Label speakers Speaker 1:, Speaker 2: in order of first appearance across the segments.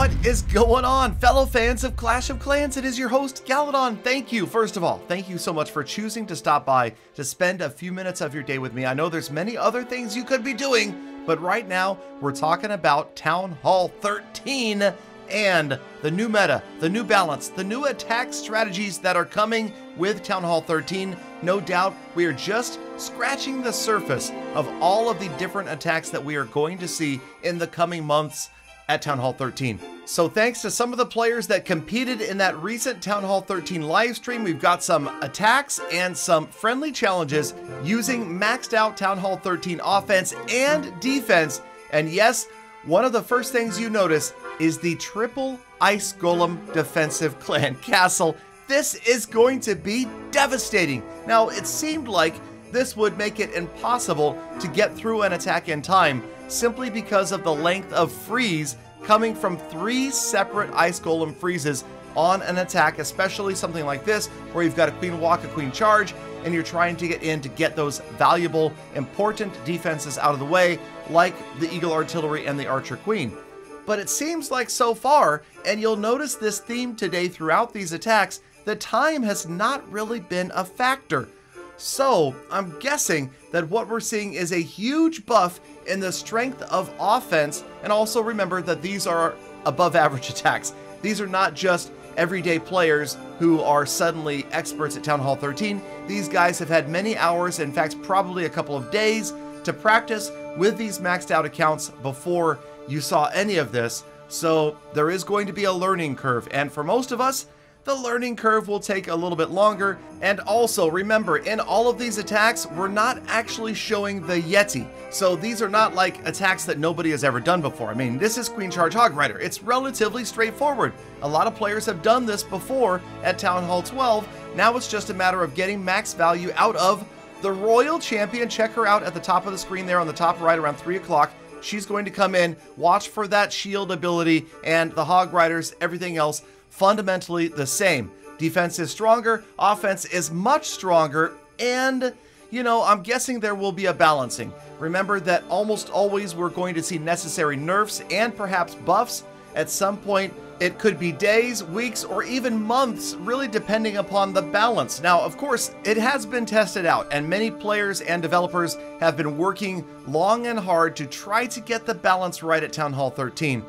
Speaker 1: What is going on, fellow fans of Clash of Clans? It is your host, Galadon. Thank you, first of all, thank you so much for choosing to stop by to spend a few minutes of your day with me. I know there's many other things you could be doing, but right now we're talking about Town Hall 13 and the new meta, the new balance, the new attack strategies that are coming with Town Hall 13. No doubt we are just scratching the surface of all of the different attacks that we are going to see in the coming months at Town Hall 13. So thanks to some of the players that competed in that recent Town Hall 13 live stream, we've got some attacks and some friendly challenges using maxed out Town Hall 13 offense and defense. And yes, one of the first things you notice is the triple Ice Golem defensive clan castle. This is going to be devastating. Now, it seemed like this would make it impossible to get through an attack in time, simply because of the length of freeze coming from 3 separate Ice Golem freezes on an attack, especially something like this, where you've got a Queen Walk, a Queen Charge, and you're trying to get in to get those valuable, important defenses out of the way, like the Eagle Artillery and the Archer Queen. But it seems like so far, and you'll notice this theme today throughout these attacks, the time has not really been a factor. So I'm guessing that what we're seeing is a huge buff in the strength of offense, and also remember that these are above average attacks. These are not just everyday players who are suddenly experts at Town Hall 13. These guys have had many hours, in fact probably a couple of days, to practice with these maxed out accounts before you saw any of this. So there is going to be a learning curve, and for most of us, the learning curve will take a little bit longer. And also remember, in all of these attacks, we're not actually showing the Yeti. So these are not like attacks that nobody has ever done before. I mean, this is Queen Charge Hog Rider. It's relatively straightforward. A lot of players have done this before at Town Hall 12. Now it's just a matter of getting max value out of the Royal Champion. Check her out at the top of the screen there on the top right around 3 o'clock. She's going to come in, watch for that shield ability, and the Hog Riders, everything else, fundamentally the same. Defense is stronger, offense is much stronger, and, you know, I'm guessing there will be a balancing. Remember that almost always we're going to see necessary nerfs and perhaps buffs. At some point, it could be days, weeks, or even months, really depending upon the balance. Now, of course, it has been tested out, and many players and developers have been working long and hard to try to get the balance right at Town Hall 13.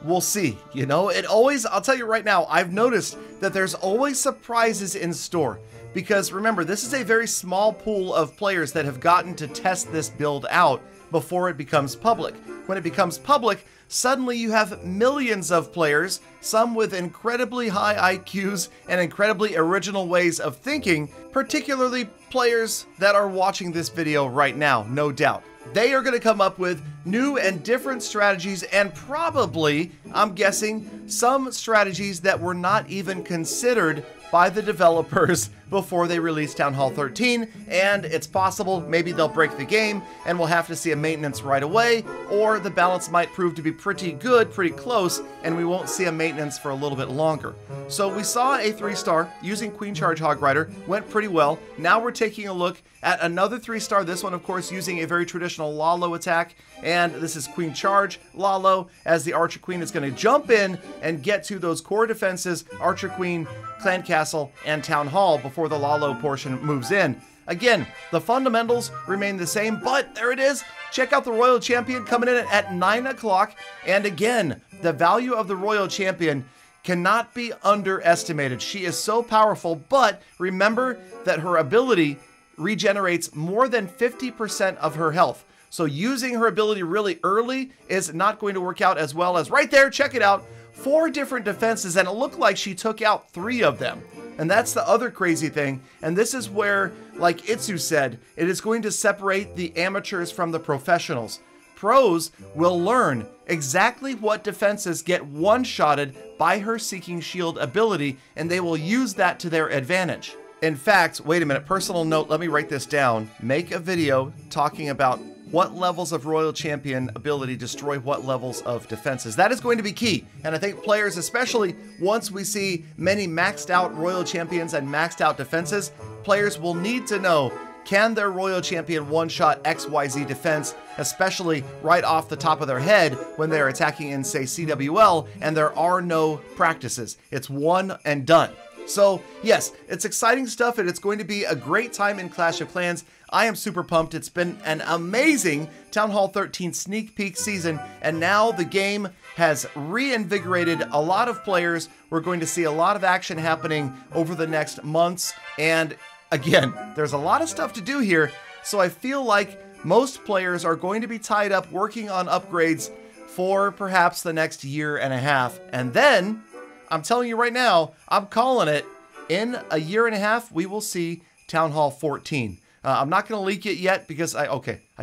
Speaker 1: We'll see. You know, it always, I'll tell you right now, I've noticed that there's always surprises in store. Because remember, this is a very small pool of players that have gotten to test this build out before it becomes public. When it becomes public, suddenly you have millions of players, some with incredibly high IQs and incredibly original ways of thinking, particularly players that are watching this video right now, no doubt. They are going to come up with new and different strategies, and probably, I'm guessing, some strategies that were not even considered by the developers before they released Town Hall 13, and it's possible maybe they'll break the game and we'll have to see a maintenance right away, or the balance might prove to be pretty good, pretty close, and we won't see a maintenance for a little bit longer. So we saw a 3-star using Queen Charge Hog Rider, went pretty well. Now we're taking a look at another 3-star, this one of course using a very traditional Lalo attack, and this is Queen Charge Lalo, as the Archer Queen is going to jump in and get to those core defenses, Archer Queen, Clan Castle, and Town Hall before the Lalo portion moves in. Again, the fundamentals remain the same, but there it is. Check out the Royal Champion coming in at 9 o'clock, and again, the value of the Royal Champion cannot be underestimated. She is so powerful, but remember that her ability regenerates more than 50% of her health. So using her ability really early is not going to work out as well as right there, check it out, 4 different defenses, and it looked like she took out 3 of them. And that's the other crazy thing, and this is where, like Itsu said, it is going to separate the amateurs from the professionals. Pros will learn exactly what defenses get one-shotted by her Seeking Shield ability, and they will use that to their advantage. In fact, wait a minute, personal note, let me write this down. Make a video talking about what levels of Royal Champion ability destroy what levels of defenses. That is going to be key, and I think players, especially once we see many maxed out Royal Champions and maxed out defenses, players will need to know, Can their Royal Champion one-shot XYZ defense, especially right off the top of their head when they're attacking in, say, CWL, and there are no practices? It's one and done. So, yes, it's exciting stuff, and it's going to be a great time in Clash of Clans. I am super pumped. It's been an amazing Town Hall 13 sneak peek season, and now the game has reinvigorated a lot of players. We're going to see a lot of action happening over the next months, and again, there's a lot of stuff to do here, so I feel like most players are going to be tied up working on upgrades for perhaps the next year and a half, and then, I'm telling you right now, I'm calling it, in a year and a half, we will see Town Hall 14. I'm not going to leak it yet because I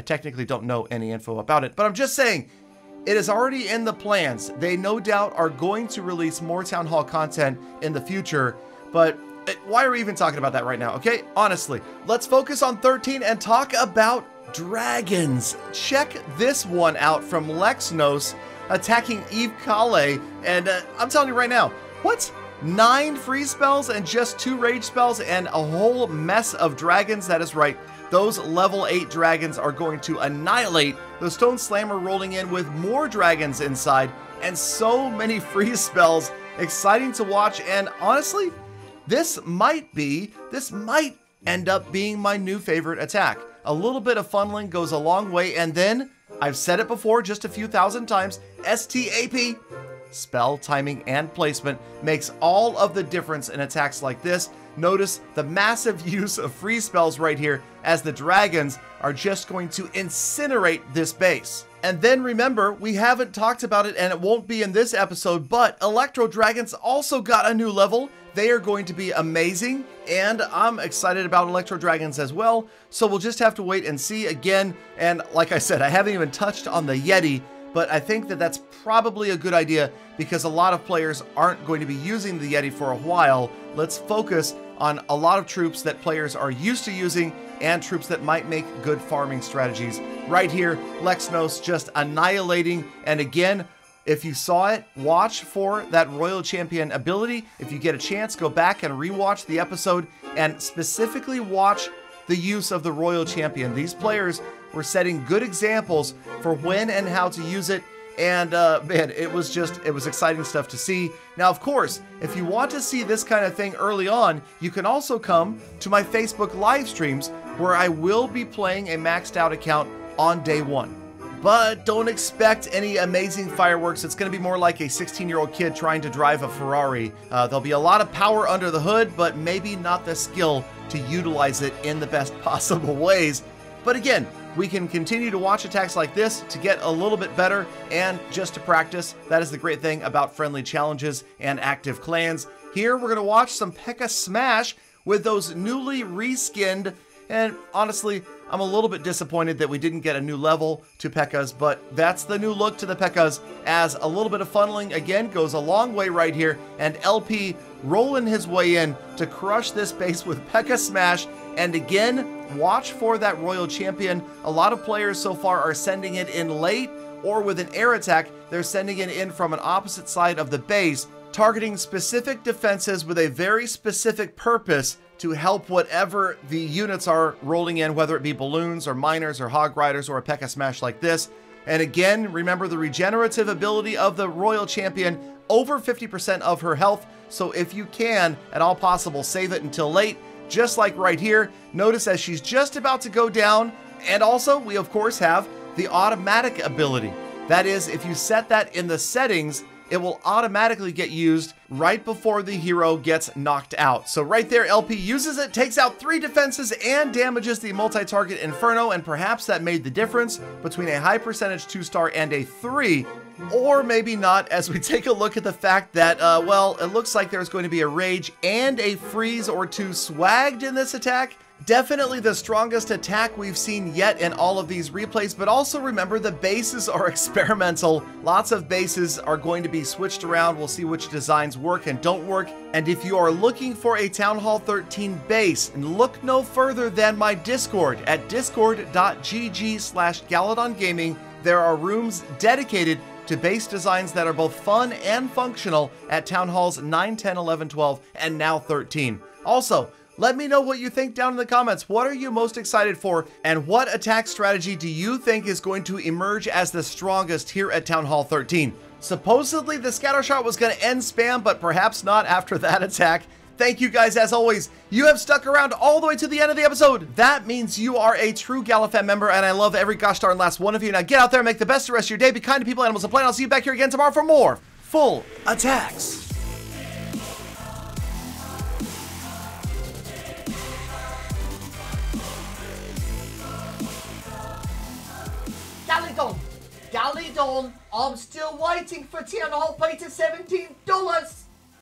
Speaker 1: technically don't know any info about it, but I'm just saying, it is already in the plans. They no doubt are going to release more Town Hall content in the future, but why are we even talking about that right now, okay? Honestly, let's focus on 13 and talk about dragons. Check this one out from Lexnos attacking Eve Kale, and I'm telling you right now, what? 9 freeze spells and just 2 rage spells and a whole mess of dragons? That is right. Those level 8 dragons are going to annihilate the Stone Slammer, rolling in with more dragons inside and so many freeze spells. Exciting to watch, and honestly, this might end up being my new favorite attack. A little bit of funneling goes a long way, and then, I've said it before just a few thousand times, STAP, spell timing and placement, makes all of the difference in attacks like this. Notice the massive use of freeze spells right here, as the dragons are just going to incinerate this base. And then remember, we haven't talked about it and it won't be in this episode, but Electro Dragons also got a new level. They are going to be amazing, and I'm excited about Electro Dragons as well, so we'll just have to wait and see again. And like I said, I haven't even touched on the Yeti, but I think that that's probably a good idea because a lot of players aren't going to be using the Yeti for a while. Let's focus on a lot of troops that players are used to using and troops that might make good farming strategies. Right here, Lexnos just annihilating, and again, if you saw it, watch for that Royal Champion ability. If you get a chance, go back and rewatch the episode and specifically watch the use of the Royal Champion. These players were setting good examples for when and how to use it, and man, it was exciting stuff to see. Now, of course, if you want to see this kind of thing early on, you can also come to my Facebook live streams where I will be playing a maxed out account on day 1. But don't expect any amazing fireworks. It's going to be more like a 16-year-old kid trying to drive a Ferrari. There'll be a lot of power under the hood, but maybe not the skill to utilize it in the best possible ways. But again, we can continue to watch attacks like this to get a little bit better and just to practice. That is the great thing about friendly challenges and active clans. Here, we're going to watch some P.E.K.K.A. Smash with those newly reskinned, and honestly, I'm a little bit disappointed that we didn't get a new level to P.E.K.K.A.s, but that's the new look to the P.E.K.K.A.s, as a little bit of funneling, again, goes a long way right here, and LP rolling his way in to crush this base with P.E.K.K.A. Smash, and again, watch for that Royal Champion. A lot of players so far are sending it in late, or with an air attack, they're sending it in from an opposite side of the base, targeting specific defenses with a very specific purpose to help whatever the units are rolling in, whether it be balloons or miners or hog riders or a P.E.K.K.A. Smash like this. And again, remember the regenerative ability of the Royal Champion, over 50% of her health. So if you can, at all possible, save it until late, just like right here. Notice as she's just about to go down. And also, we of course have the automatic ability. That is, if you set that in the settings, it will automatically get used right before the hero gets knocked out. So right there, LP uses it, takes out 3 defenses, and damages the multi-target Inferno, and perhaps that made the difference between a high percentage 2-star and a 3, or maybe not, as we take a look at the fact that, well, it looks like there's going to be a Rage and a Freeze or 2 swagged in this attack. Definitely the strongest attack we've seen yet in all of these replays, but also remember the bases are experimental. Lots of bases are going to be switched around. We'll see which designs work and don't work. And if you are looking for a Town Hall 13 base, look no further than my Discord at discord.gg/Galadon Gaming. There are rooms dedicated to base designs that are both fun and functional at Town Halls 9, 10, 11, 12, and now 13. Also, Let me know what you think down in the comments. What are you most excited for, and what attack strategy do you think is going to emerge as the strongest here at Town Hall 13? Supposedly the scatter shot was going to end spam, but perhaps not after that attack. Thank you guys, as always. You have stuck around all the way to the end of the episode. That means you are a true Galafan member, and I love every gosh darn last one of you. Now get out there and make the best of the rest of your day. Be kind to people, animals, and play. I'll see you back here again tomorrow for more full attacks. Galadon, I'm still waiting for Town Hall Peter $17.